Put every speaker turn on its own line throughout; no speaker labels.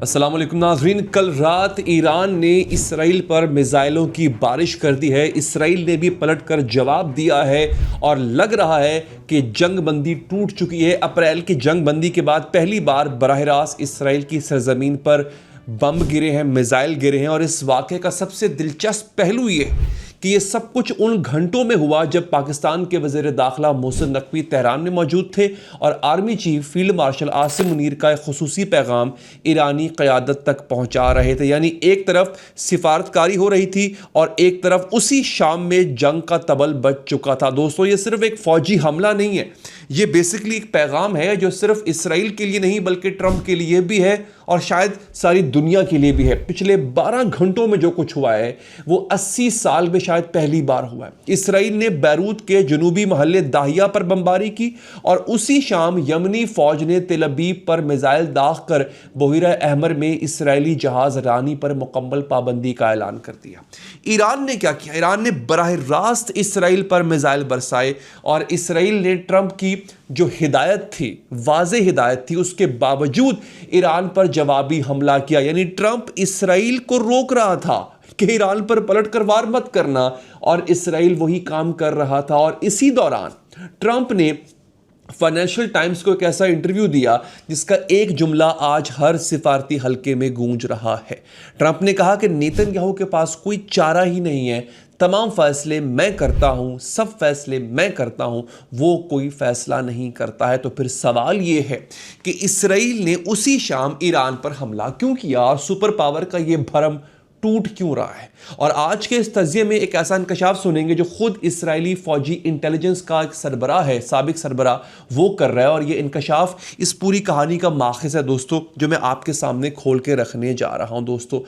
अस्सलाम वालेकुम नाज़रीन, कल रात ईरान ने इसराइल पर मिसाइलों की बारिश कर दी है। इसराइल ने भी पलटकर जवाब दिया है और लग रहा है कि जंगबंदी टूट चुकी है। अप्रैल की जंगबंदी के बाद पहली बार बराह रास्त इसराइल की सरजमीन पर बम गिरे हैं, मिसाइल गिरे हैं। और इस वाक़े का सबसे दिलचस्प पहलू ये कि ये सब कुछ उन घंटों में हुआ जब पाकिस्तान के वज़ीर दाखिला मोहसिन नकवी तेहरान में मौजूद थे और army chief field marshal Asim Munir का एक खुसूसी पैगाम ईरानी क़यादत तक पहुंचा रहे थे। यानी एक तरफ सिफारतकारी हो रही थी और एक तरफ उसी शाम में जंग का तबल बज चुका था। दोस्तों, ये सिर्फ एक फ़ौजी हमला नहीं है, ये बेसिकली एक पैगाम है जो सिर्फ इसराइल के लिए नहीं बल्कि ट्रंप के लिए भी है और शायद सारी दुनिया के लिए भी है। पिछले 12 घंटों में जो कुछ हुआ है वो 80 साल में शायद पहली बार हुआ है। इसराइल ने बैरूत के जनूबी महल्ले दाहिया पर बमबारी की और उसी शाम यमनी फौज ने तेल अवीव पर मिसाइल दाग कर बहीरा अहमर में इसराइली जहाज रानी पर मुकम्मल पाबंदी का ऐलान कर दिया। ईरान ने क्या किया? ईरान ने बराह रास्त इसराइल पर मिसाइल बरसाए और इसराइल ने ट्रंप की जो हिदायत थी, वाज़े हिदायत थी, उसके बावजूद ईरान पर जवाबी हमला किया। यानी ट्रंप इसराइल को रोक रहा था कि ईरान पर पलटकर वार मत करना और इसराइल वही काम कर रहा था। और इसी दौरान ट्रंप ने फाइनेंशियल टाइम्स को एक ऐसा इंटरव्यू दिया जिसका एक जुमला आज हर सिफारती हलके में गूंज रहा है। ट्रंप ने कहा कि नेतन्याहू के पास कोई चारा ही नहीं है, तमाम फैसले मैं करता हूं, सब फैसले मैं करता हूं, वो कोई फैसला नहीं करता है। तो फिर सवाल ये है कि इसराइल ने उसी शाम ईरान पर हमला क्यों किया और सुपर पावर का ये भरम टूट क्यों रहा है? और आज के इस तज़िये में एक ऐसा इंकशाफ सुनेंगे जो खुद इसराइली फौजी इंटेलिजेंस का एक सरबराह है, साबिक सरबराह, वो कर रहा है। और ये इंकशाफ इस पूरी कहानी का माखिज़ है दोस्तों, जो मैं आपके सामने खोल के रखने जा रहा हूं दोस्तों।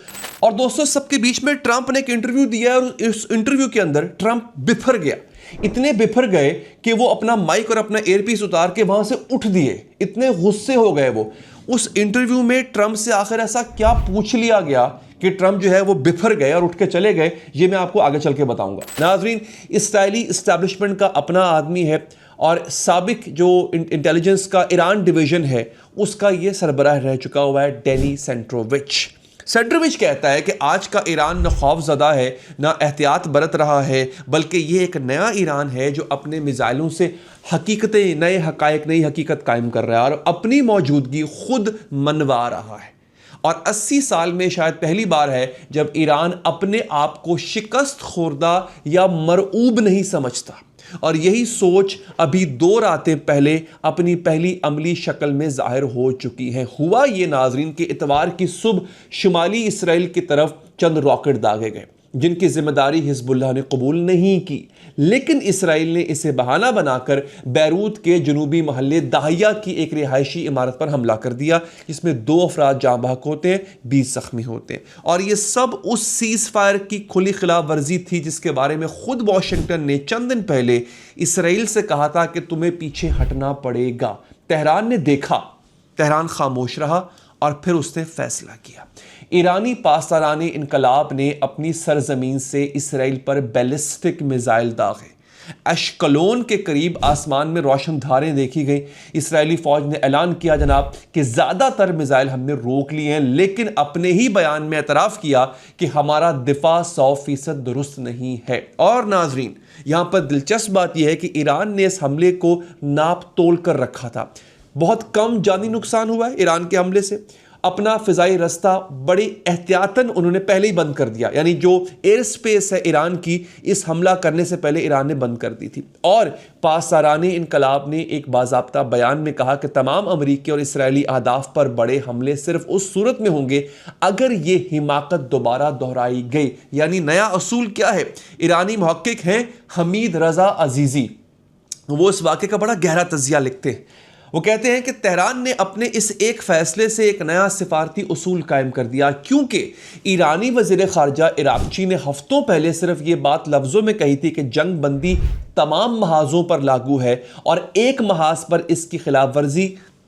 और दोस्तों, सबके बीच में ट्रंप ने एक इंटरव्यू दिया और इस इंटरव्यू के अंदर ट्रंप बिफर गया। इतने बिफर गए कि वो अपना माइक और अपना एयरपीस उतार के वहां से उठ दिए, इतने गुस्से हो गए वो। उस इंटरव्यू में ट्रंप से आखिर ऐसा क्या पूछ लिया गया कि ट्रंप जो है वो बिफर गए और उठ के चले गए, ये मैं आपको आगे चल के बताऊंगा। नाज़रीन, इसराइली इस्टेब्लिशमेंट का अपना आदमी है और साबिक जो इंटेलिजेंस का ईरान डिवीजन है उसका ये सरबराह रह चुका हुआ है डैनी सेंट्रोविच। सेंट्रोविच कहता है कि आज का ईरान न खौफज़दा है, न एहतियात बरत रहा है, बल्कि ये एक नया ईरान है जो अपने मिसाइलों से हकीकतें, नए हकायक, नई हकीकत कायम कर रहा है और अपनी मौजूदगी खुद मनवा रहा है। और 80 साल में शायद पहली बार है जब ईरान अपने आप को शिकस्त खोरदा या मरऊब नहीं समझता। और यही सोच अभी 2 रातें पहले अपनी पहली अमली शक्ल में जाहिर हो चुकी है। हुआ ये नाजरीन कि इतवार की सुबह शुमाली इसराइल की तरफ चंद रॉकेट दागे गए जिनकी जिम्मेदारी हिजबुल्लाह ने कबूल नहीं की, लेकिन इसराइल ने इसे बहाना बनाकर बैरूत के जनूबी महल्ले दाहिया की एक रिहायशी इमारत पर हमला कर दिया, जिसमें 2 अफराद जाँ बहक होते हैं, 20 जख्मी होते हैं। और ये सब उस सीज़ फायर की खुली खिलाफ वर्जी थी जिसके बारे में खुद वाशिंगटन ने चंद दिन पहले इसराइल से कहा था कि तुम्हें पीछे हटना पड़ेगा। तेहरान ने देखा, तेहरान खामोश रहा और फिर उसने फैसला किया। ईरानी पासदाराने इनकलाब ने अपनी सरजमीन से इसराइल पर बैलिस्टिक मिसाइल दागे। अशकलोन के करीब आसमान में रोशन धारें देखी गई। इसराइली फौज ने ऐलान किया जनाब कि ज़्यादातर मिसाइल हमने रोक लिए हैं, लेकिन अपने ही बयान में एतराफ़ किया कि हमारा दिफा 100% दुरुस्त नहीं है। और नाजरीन, यहाँ पर दिलचस्प बात यह है कि ईरान ने इस हमले को नाप तोल कर रखा था। बहुत कम जानी नुकसान हुआ है ईरान के हमले से। अपना फ़िज़ाई रास्ता बड़े एहतियातन उन्होंने पहले ही बंद कर दिया, यानी जो एयर स्पेस है ईरान की, इस हमला करने से पहले ईरान ने बंद कर दी थी। और पासदाराने इनकलाब ने एक बाज़ाब्ता बयान में कहा कि तमाम अमरीकी और इसराइली अहदाफ पर बड़े हमले सिर्फ उस सूरत में होंगे अगर ये हिमाकत दोबारा दोहराई गई। यानी नया असूल क्या है? ईरानी मुहक्किक हैं हमीद रज़ा अजीज़ी, वो इस वाक़े का बड़ा गहरा तज़िया लिखते हैं। वो कहते हैं कि तेहरान ने अपने इस एक फैसले से एक नया सिफारती उसूल कायम कर दिया, क्योंकि ईरानी वज़ीर ख़ारजा इराक़ची ने हफ्तों पहले सिर्फ ये बात लफ्ज़ों में कही थी कि जंग बंदी तमाम महाज़ों पर लागू है और एक महाज पर इसकी खिलाफ वर्जी,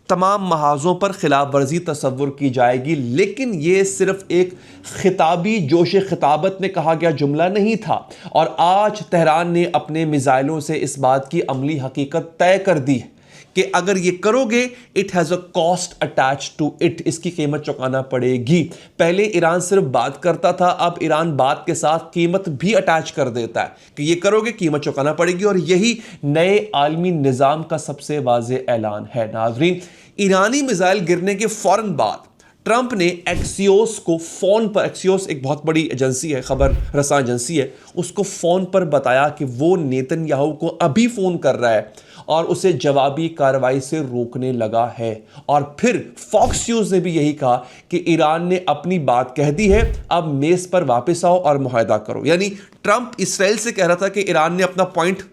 तमाम महाज़ों पर खिलाफ वर्जी तस्वुर की जाएगी। लेकिन ये सिर्फ एक खिताबी जोश खिताबत में कहा गया जुमला नहीं था और आज तेहरान ने अपने मिसाइलों से इस बात की अमली हकीकत तय कर दी है कि अगर ये करोगे it has a cost attach to it, इसकी कीमत चुकाना पड़ेगी। पहले ईरान सिर्फ बात करता था, अब ईरान बात के साथ कीमत भी अटैच कर देता है कि ये करोगे कीमत चुकाना पड़ेगी, और यही नए आलमी निजाम का सबसे वाज़ेह ऐलान है। नाज़रीन, ईरानी मिसाइल गिरने के फौरन बाद ट्रंप ने एक्सियोस को फोन पर, एक्सियोस एक बहुत बड़ी एजेंसी है, खबर रसां एजेंसी है, उसको फोन पर बताया कि वो नेतन्याहू को अभी फोन कर रहा है और उसे जवाबी कार्रवाई से रोकने लगा है। और फिर फॉक्स न्यूज ने भी यही कहा कि ईरान ने अपनी बात कह दी है, अब मेज पर वापस आओ और मुआहदा करो। यानी ट्रंप इसराइल से कह रहा था कि ईरान ने अपना पॉइंट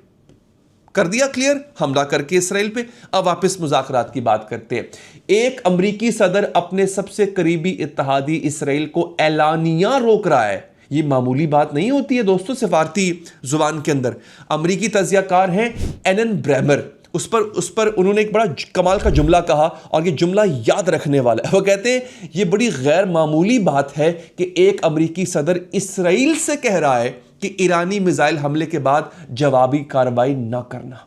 कर दिया क्लियर, हमला करके इसराइल पे, अब वापस मुज़ाकरात की बात करते हैं। एक अमरीकी सदर अपने सबसे करीबी इत्तेहादी इसराइल को एलानिया रोक रहा है। ये मामूली बात नहीं होती है दोस्तों सिफारती जुबान के अंदर। अमरीकी तज्जियाकार हैं एनन ब्रेमर, उस पर उन्होंने एक बड़ा कमाल का जुमला कहा, और ये जुमला याद रखने वाला है। वो कहते हैं ये बड़ी गैर मामूली बात है कि एक अमरीकी सदर इसराइल से कह रहा है कि ईरानी मिसाइल हमले के बाद जवाबी कार्रवाई ना करना।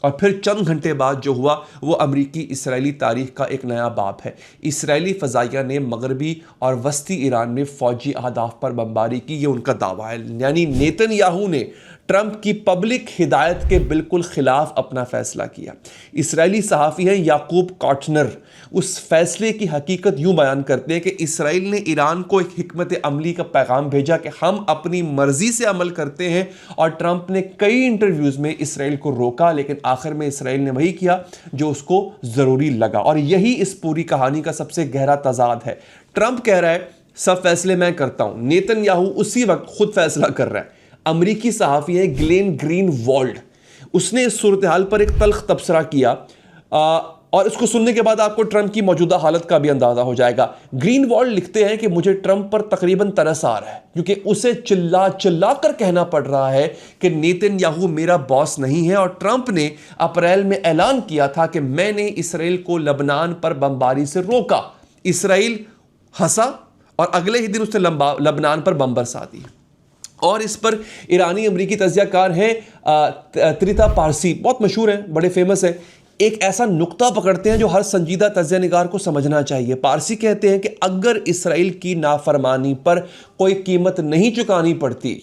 और फिर चंद घंटे बाद जो हुआ वो अमरीकी इसराइली तारीख का एक नया बाब है। इसराइली फ़ज़ाइया ने मगरबी और वस्ती ईरान में फ़ौजी अहदाफ पर बमबारी की, ये उनका दावा है। यानी नेतन्याहू ने ट्रंप की पब्लिक हिदायत के बिल्कुल खिलाफ अपना फैसला किया। इसराइली सहाफ़ी हैं याकूब कॉटनर, उस फैसले की हकीकत यूं बयान करते हैं कि इसराइल ने ईरान को एक हिकमत अमली का पैगाम भेजा कि हम अपनी मर्जी से अमल करते हैं, और ट्रंप ने कई इंटरव्यूज़ में इसराइल को रोका, लेकिन आखिर में इसराइल ने वही किया जो उसको ज़रूरी लगा। और यही इस पूरी कहानी का सबसे गहरा तजाद है। ट्रंप कह रहा है सब फैसले मैं करता हूं, नेतन्याहू उसी वक्त खुद फैसला कर रहा है। अमरीकी सहाफ़ी है ग्लेन ग्रीनवाल्ड, उसने इस सूरत हाल पर एक तल्ख तबसरा किया, और इसको सुनने के बाद आपको ट्रंप की मौजूदा हालत का भी अंदाजा हो जाएगा। ग्रीनवाल्ड लिखते हैं कि मुझे ट्रंप पर तकरीबन तरस आ रहा है, क्योंकि उसे चिल्ला चिल्ला कर कहना पड़ रहा है कि नेतन्याहू मेरा बॉस नहीं है। और ट्रंप ने अप्रैल में ऐलान किया था कि मैंने इसराइल को लबनान पर बमबारी से रोका। इसराइल हंसा और अगले ही दिन उसने लबनान पर बम बरसा दी। और इस पर ईरानी अमरीकी तज्जियाकार हैं त्रिता पारसी, बहुत मशहूर हैं, बड़े फेमस हैं, एक ऐसा नुक्ता पकड़ते हैं जो हर संजीदा तज्जिया निगार को समझना चाहिए। पारसी कहते हैं कि अगर इसराइल की नाफरमानी पर कोई कीमत नहीं चुकानी पड़ती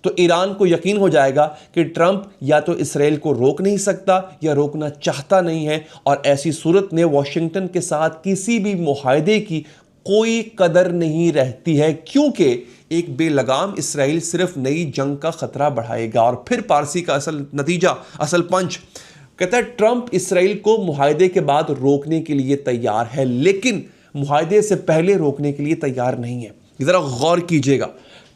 तो ईरान को यकीन हो जाएगा कि ट्रंप या तो इसराइल को रोक नहीं सकता या रोकना चाहता नहीं है, और ऐसी सूरत में वॉशिंगटन के साथ किसी भी मुआहदे की कोई कदर नहीं रहती है, क्योंकि एक बेलगाम इसराइल सिर्फ नई जंग का खतरा बढ़ाएगा। और फिर पारसी का असल नतीजा, असल पंच कहता है ट्रंप इसराइल को मुआहदे के बाद रोकने के लिए तैयार है, लेकिन मुआहदे से पहले रोकने के लिए तैयार नहीं है। जरा गौर कीजिएगा,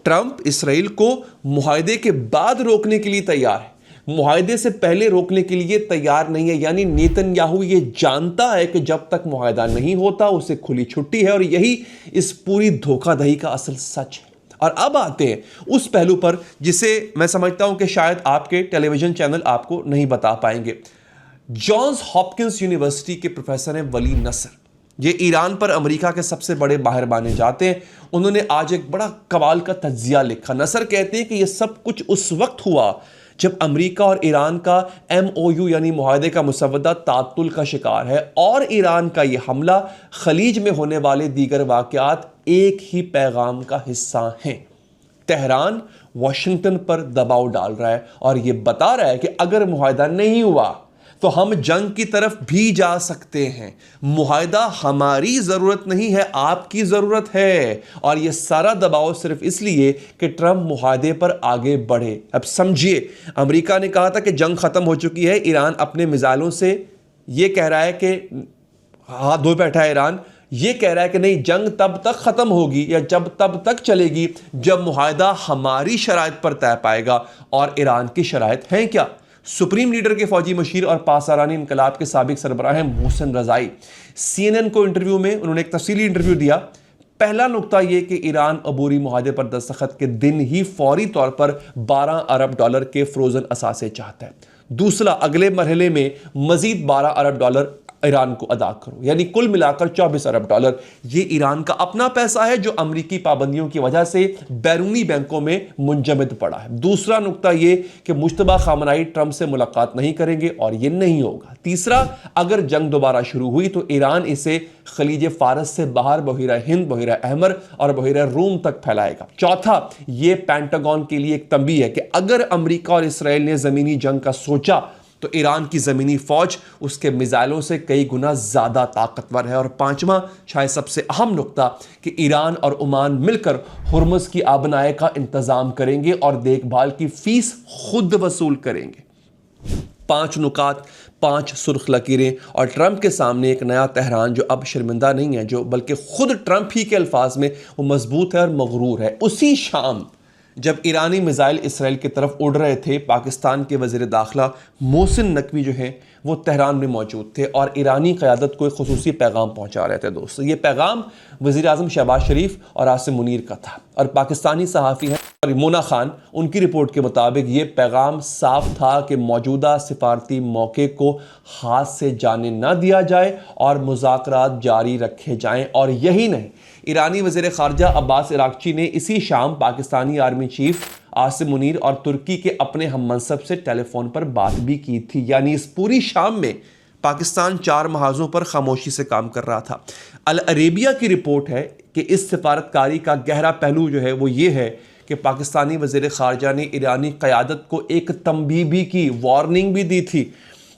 ट्रंप इसराइल को मुआहदे के बाद रोकने के लिए तैयार है, मुआहदे से पहले रोकने के लिए तैयार नहीं है। यानी नेतन्याहू ये जानता है कि जब तक मुआहदा नहीं होता उसे खुली छुट्टी है, और यही इस पूरी धोखाधड़ी का असल सच है। और अब आते हैं उस पहलू पर जिसे मैं समझता हूं कि शायद आपके टेलीविजन चैनल आपको नहीं बता पाएंगे। जॉन्स हॉपकिंस यूनिवर्सिटी के प्रोफेसर हैं वली नसर, ये ईरान पर अमेरिका के सबसे बड़े माहिर माने जाते हैं। उन्होंने आज एक बड़ा कमाल का तज्जिया लिखा। नसर कहते हैं कि यह सब कुछ उस वक्त हुआ जब अमेरिका और ईरान का MOU यानी मुआहदे का मुसवदा तातुल का शिकार है, और ईरान का यह हमला खलीज में होने वाले दीगर वाक़यात एक ही पैगाम का हिस्सा हैं। तेहरान वाशिंगटन पर दबाव डाल रहा है और यह बता रहा है कि अगर मुआहदा नहीं हुआ तो हम जंग की तरफ भी जा सकते हैं। मुआहदा हमारी ज़रूरत नहीं है, आपकी ज़रूरत है, और यह सारा दबाव सिर्फ इसलिए कि ट्रंप मुआहदे पर आगे बढ़े। अब समझिए, अमेरिका ने कहा था कि जंग ख़त्म हो चुकी है, ईरान अपने मिसाइलों से यह कह रहा है कि हाथ धो बैठा है ईरान, ये कह रहा है कि नहीं, जंग तब तक ख़त्म होगी या जब तब तक चलेगी जब मुआहदा हमारी शराइत पर तय पाएगा। और ईरान की शराइत हैं क्या? सुप्रीम लीडर के फौजी मशीर और पासरानी इनकलाब के साबिक सरबराह हैं मोहसिन रजाई। CNN को इंटरव्यू में उन्होंने एक तफसीली इंटरव्यू दिया। पहला नुकता यह कि ईरान अबूरी मुआहदे पर दस्तखत के दिन ही फौरी तौर पर $12 अरब के फ्रोजन असासे चाहता है। दूसरा, अगले मरहले में मजीद $12 अरब ईरान को अदा करो, यानी कुल मिलाकर 24 अरब डॉलर। ये ईरान का अपना पैसा है जो अमेरिकी पाबंदियों की वजह से बैरूनी बैंकों में मुंजमद पड़ा है। दूसरा नुक्ता ये कि मुश्तबा खामनाई ट्रंप से मुलाकात नहीं करेंगे और ये नहीं होगा। तीसरा, अगर जंग दोबारा शुरू हुई तो ईरान इसे खलीज फारस से बाहर बहिरा हिंद, बहिरा अहमर और बहिरा रूम तक फैलाएगा। चौथा, ये पेंटागन के लिए एक तंबीह है कि अगर अमेरिका और इसराइल ने जमीनी जंग का सोचा तो ईरान की जमीनी फौज उसके मिसाइलों से कई गुना ज्यादा ताकतवर है। और पांचवा, शायद सबसे अहम नुक्ता, कि ईरान और ओमान मिलकर हुर्मुज़ की आबनाए का इंतजाम करेंगे और देखभाल की फीस खुद वसूल करेंगे। 5 नुकात, 5 सुर्ख लकीरें और ट्रंप के सामने एक नया तेहरान जो अब शर्मिंदा नहीं है, जो बल्कि खुद ट्रंप ही के अल्फाज में वो मजबूत है और मगरूर है। उसी शाम जब ईरानी मिसाइल इसराइल की तरफ उड़ रहे थे, पाकिस्तान के वज़ीर दाखिला मोहसिन नकवी जो हैं वो तेहरान में मौजूद थे और ईरानी क़यादत को एक खुसूसी पैगाम पहुंचा रहे थे। दोस्तों, ये पैगाम वज़ीर आज़म शहबाज शरीफ और आसिम मुनीर का था और पाकिस्तानी सहाफ़ी हैं मोना खान, उनकी रिपोर्ट के मुताबिक ये पैगाम साफ था कि मौजूदा सिफारती मौके को हाथ से जाने ना दिया जाए और मुज़ाकरात जारी रखे जाएं। और यही नहीं, ईरानी वज़ीर ख़ारजा अब्बास इराक़ची ने इसी शाम पाकिस्तानी आर्मी चीफ आसिम मुनीर और तुर्की के अपने हम मनसब से टेलीफोन पर बात भी की थी। यानी इस पूरी शाम में पाकिस्तान 4 महाजों पर खामोशी से काम कर रहा था। अल अरेबिया की रिपोर्ट है कि इस सिफारतकारी का गहरा पहलू जो है वो ये है कि पाकिस्तानी वज़ीर ख़ारजा ने ईरानी क़यादत को एक तंबीह भी की, वार्निंग भी दी थी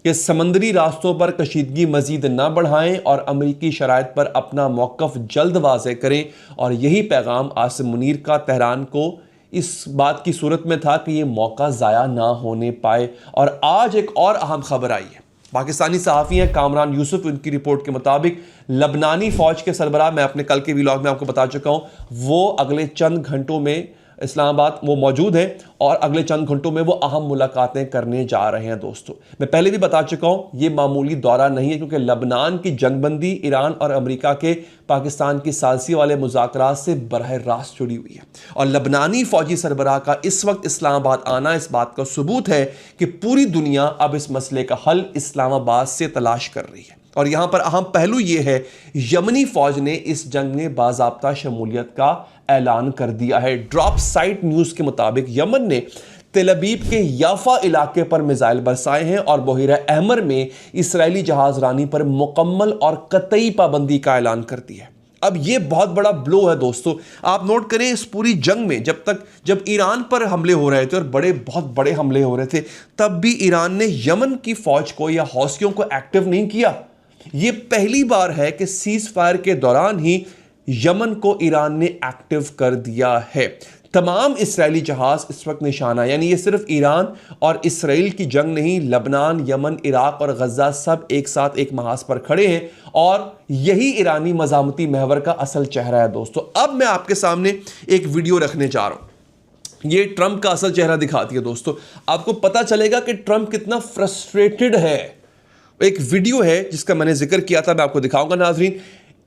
कि समंदरी रास्तों पर कशीदगी मज़ीद ना बढ़ाएं और अमरीकी शराइत पर अपना मौक़िफ़ जल्द वाज़ेह करें। और यही पैगाम आसिम मुनीर का तेहरान को इस बात की सूरत में था कि ये मौका ज़ाया ना होने पाए। और आज एक और अहम खबर आई है। पाकिस्तानी सहाफ़ी हैं कामरान यूसुफ, उनकी रिपोर्ट के मुताबिक लबनानी फ़ौज के सरबराह, मैं अपने कल के व्लॉग में आपको बता चुका हूँ, वो अगले चंद घंटों में इस्लामाबाद वो मौजूद हैं और अगले चंद घंटों में वो अहम मुलाकातें करने जा रहे हैं। दोस्तों, मैं पहले भी बता चुका हूँ ये मामूली दौरा नहीं है, क्योंकि लबनान की जंगबंदी ईरान और अमेरिका के पाकिस्तान की सालसी वाले मुज़ाकरात से बरह रास्त जुड़ी हुई है। और लबनानी फ़ौजी सरबराह का इस वक्त इस्लामाबाद आना इस बात का सबूत है कि पूरी दुनिया अब इस मसले का हल इस्लामाबाद से तलाश कर रही है। और यहाँ पर अहम पहलू ये है, यमनी फ़ौज ने इस जंग में बाज़ाब्ता शमूलियत का ऐलान कर दिया है। ड्रॉप साइट न्यूज़ के मुताबिक यमन ने तेल अवीव के याफा इलाके पर मिसाइल बरसाए हैं और बहिरा अहमर में इसराइली जहाज रानी पर मुकम्मल और कतई पाबंदी का ऐलान कर दिया है। अब ये बहुत बड़ा ब्लो है दोस्तों। आप नोट करें, इस पूरी जंग में जब ईरान पर हमले हो रहे थे और बहुत बड़े हमले हो रहे थे, तब भी ईरान ने यमन की फ़ौज को या हौसियों को एक्टिव नहीं किया। ये पहली बार है कि सीज़ फायर के दौरान ही यमन को ईरान ने एक्टिव कर दिया है। तमाम इस्राएली जहाज इस वक्त निशाना, यानी ये सिर्फ ईरान और इसराइल की जंग नहीं, लबनान, यमन, इराक और गज़ा सब एक साथ एक महाज पर खड़े हैं और यही ईरानी मज़ामती महवर का असल चेहरा है। दोस्तों, अब मैं आपके सामने एक वीडियो रखने जा रहा हूं। ये ट्रंप का असल चेहरा दिखाती है। दोस्तों, आपको पता चलेगा कि ट्रंप कितना फ्रस्ट्रेटेड है। एक वीडियो है जिसका मैंने जिक्र किया था, मैं आपको दिखाऊंगा नाजरीन।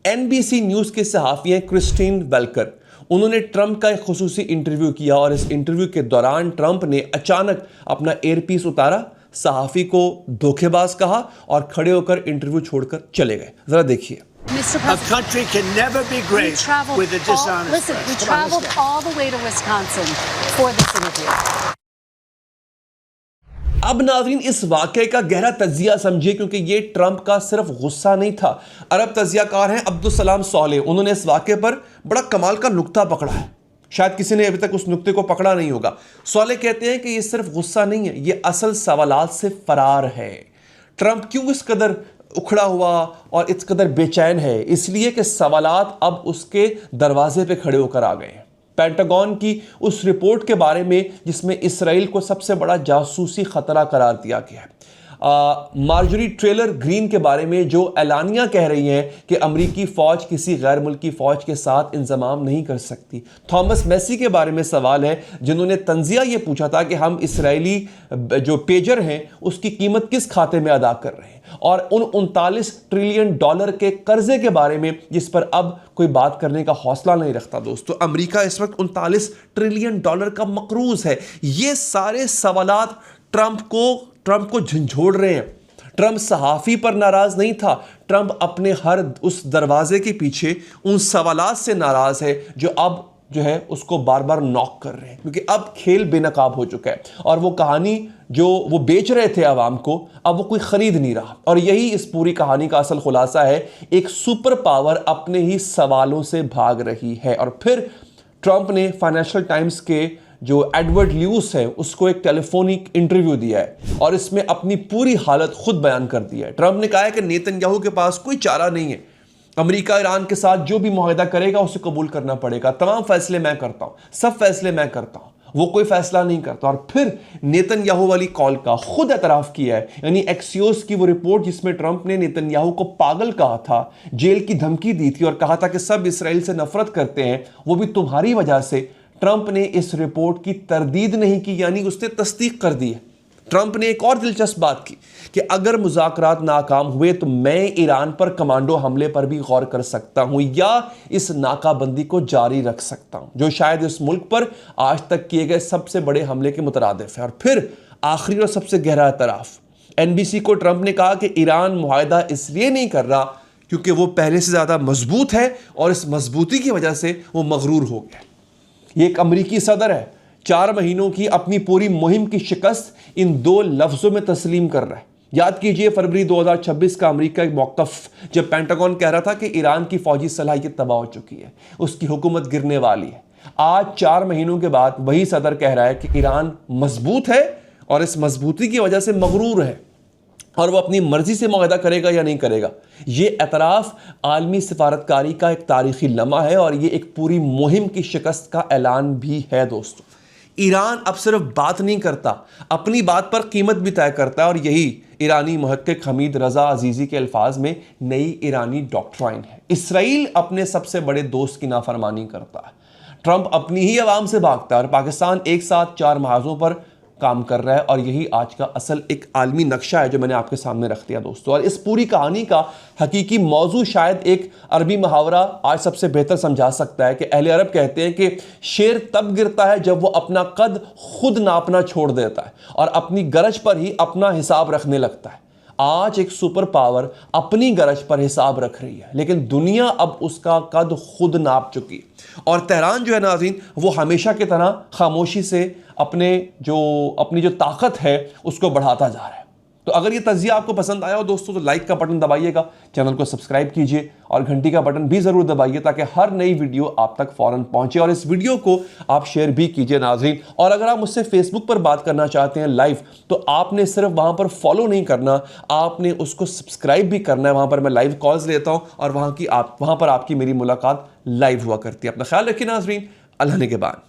एनबीसी न्यूज़ के सहाफ़ी हैं क्रिस्टीन वेल्कर, उन्होंने ट्रंप का एक खुसूसी इंटरव्यू किया और इस इंटरव्यू के दौरान ट्रंप ने अचानक अपना एयरपीस उतारा, सहाफ़ी को धोखेबाज कहा और खड़े होकर इंटरव्यू छोड़कर चले गए। जरा देखिए।
A country can never be great with a dishonest press.
Listen, we traveled all the way to Wisconsin for this interview.
अब नाज़रीन, इस वाक़े का गहरा तज्जिया समझिए, क्योंकि ये ट्रंप का सिर्फ गुस्सा नहीं था। अरब तज्जियाकार हैं अब्दुलसलाम सौले, उन्होंने इस वाक़े पर बड़ा कमाल का नुक्ता पकड़ा है। शायद किसी ने अभी तक उस नुक्ते को पकड़ा नहीं होगा। सौले कहते हैं कि ये सिर्फ गुस्सा नहीं है, ये असल सवालात से फरार है। ट्रंप क्यों इस कदर उखड़ा हुआ और इस कदर बेचैन है? इसलिए कि सवालात अब उसके दरवाजे पे खड़े होकर आ गए हैं। पेंटागन की उस रिपोर्ट के बारे में जिसमें इसराइल को सबसे बड़ा जासूसी खतरा करार दिया गया है। मार्जरी टेलर ग्रीन के बारे में जो एलानिया कह रही हैं कि अमरीकी फ़ौज किसी गैर मुल्की फ़ौज के साथ इंज़माम नहीं कर सकती। थॉमस मैसी के बारे में सवाल है, जिन्होंने तंज़िया ये पूछा था कि हम इसराइली जो पेजर हैं उसकी कीमत किस खाते में अदा कर रहे हैं, और उन 39 ट्रिलियन डॉलर के कर्जे के बारे में जिस पर अब कोई बात करने का हौसला नहीं रखता। दोस्तों, अमेरिका इस वक्त 39 ट्रिलियन डॉलर का मकरूज है। ये सारे सवालात ट्रंप को झंझोड़ रहे हैं। ट्रंप सहाफ़ी पर नाराज़ नहीं था, ट्रंप अपने हर उस दरवाजे के पीछे उन सवालात से नाराज़ है जो अब जो है उसको बार बार नॉक कर रहे हैं, क्योंकि अब खेल बेनकाब हो चुका है और वो कहानी जो वो बेच रहे थे आवाम को अब वो कोई खरीद नहीं रहा। और यही इस पूरी कहानी का असल खुलासा है, एक सुपर पावर अपने ही सवालों से भाग रही है। और फिर ट्रंप ने फाइनेंशियल टाइम्स के जो एडवर्ड ल्यूस है उसको एक टेलीफोनिक इंटरव्यू दिया है और इसमें अपनी पूरी हालत खुद बयान कर दी है। ट्रंप ने कहा है कि नेतन्याहू के पास कोई चारा नहीं है, अमेरिका ईरान के साथ जो भी मुआहदा करेगा उसे कबूल करना पड़ेगा, तमाम फैसले मैं करता हूं, सब फैसले मैं करता हूं, वो कोई फैसला नहीं करता। और फिर नेतन्याहू वाली कॉल का खुद एतराफ किया है, यानी एक्सियोस की वो रिपोर्ट जिसमें ट्रंप ने नेतन्याहू को पागल कहा था, जेल की धमकी दी थी और कहा था कि सब इसराइल से नफरत करते हैं, वो भी तुम्हारी वजह से। ट्रंप ने इस रिपोर्ट की तरदीद नहीं की, यानी उसने तस्दीक कर दी है। ट्रंप ने एक और दिलचस्प बात की कि अगर मुज़ाकरात नाकाम हुए तो मैं ईरान पर कमांडो हमले पर भी गौर कर सकता हूं या इस नाकाबंदी को जारी रख सकता हूं, जो शायद इस मुल्क पर आज तक किए गए सबसे बड़े हमले के मुतरादिफ है। और फिर आखिरी और सबसे गहरा एतराफ, एनबीसी को ट्रंप ने कहा कि ईरान मुआहदा इसलिए नहीं कर रहा क्योंकि वो पहले से ज़्यादा मजबूत है और इस मजबूती की वजह से वो मगरूर हो गया। ये एक अमरीकी सदर है, 4 महीनों की अपनी पूरी मुहिम की शिकस्त इन 2 लफ्जों में तस्लीम कर रहा है। याद कीजिए फरवरी 2026 का अमेरिका का मौक़िफ़, जब पेंटागन कह रहा था कि ईरान की फौजी सलाहियत तबाह हो चुकी है, उसकी हुकूमत गिरने वाली है। आज 4 महीनों के बाद वही सदर कह रहा है कि ईरान मजबूत है और इस मजबूती की वजह से मगरूर है और वो अपनी मर्जी से मुआहदा करेगा या नहीं करेगा। ये एतराफ़ आलमी सिफारतकारी का एक तारीख़ी लम्हा है और ये एक पूरी मुहिम की शिकस्त का ऐलान भी है। दोस्तों, ईरान अब सिर्फ बात नहीं करता, अपनी बात पर कीमत भी तय करता है और यही ईरानी मुहक्किक हमीद रज़ा अजीज़ी के अल्फाज में नई ईरानी डॉक्ट्राइन है। इसराइल अपने सबसे बड़े दोस्त की नाफरमानी करता है, ट्रंप अपनी ही आवाम से भागता है और पाकिस्तान एक साथ 4 महाजों पर काम कर रहा है। और यही आज का असल एक आलमी नक्शा है जो मैंने आपके सामने रख दिया दोस्तों। और इस पूरी कहानी का हकीकी मौजू शायद एक अरबी मुहावरा आज सबसे बेहतर समझा सकता है कि अहले अरब कहते हैं कि शेर तब गिरता है जब वो अपना कद खुद नापना छोड़ देता है और अपनी गरज पर ही अपना हिसाब रखने लगता है। आज एक सुपर पावर अपनी गरज पर हिसाब रख रही है, लेकिन दुनिया अब उसका कद खुद नाप चुकी और तेहरान जो है नाज़रीन, वो हमेशा की तरह खामोशी से अपनी जो ताकत है उसको बढ़ाता जा रहा है। तो अगर ये तज़िया आपको पसंद आया हो दोस्तों तो लाइक का बटन दबाइएगा, चैनल को सब्सक्राइब कीजिए और घंटी का बटन भी ज़रूर दबाइए ताकि हर नई वीडियो आप तक फ़ौरन पहुंचे। और इस वीडियो को आप शेयर भी कीजिए नाज़रीन। और अगर आप मुझसे फेसबुक पर बात करना चाहते हैं लाइव, तो आपने सिर्फ वहाँ पर फॉलो नहीं करना, आपने उसको सब्सक्राइब भी करना है। वहाँ पर मैं लाइव कॉल्स लेता हूँ और वहाँ पर आपकी मेरी मुलाकात लाइव हुआ करती है। अपना ख्याल रखिए नाज़रीन, अल्लाह ने के बाद।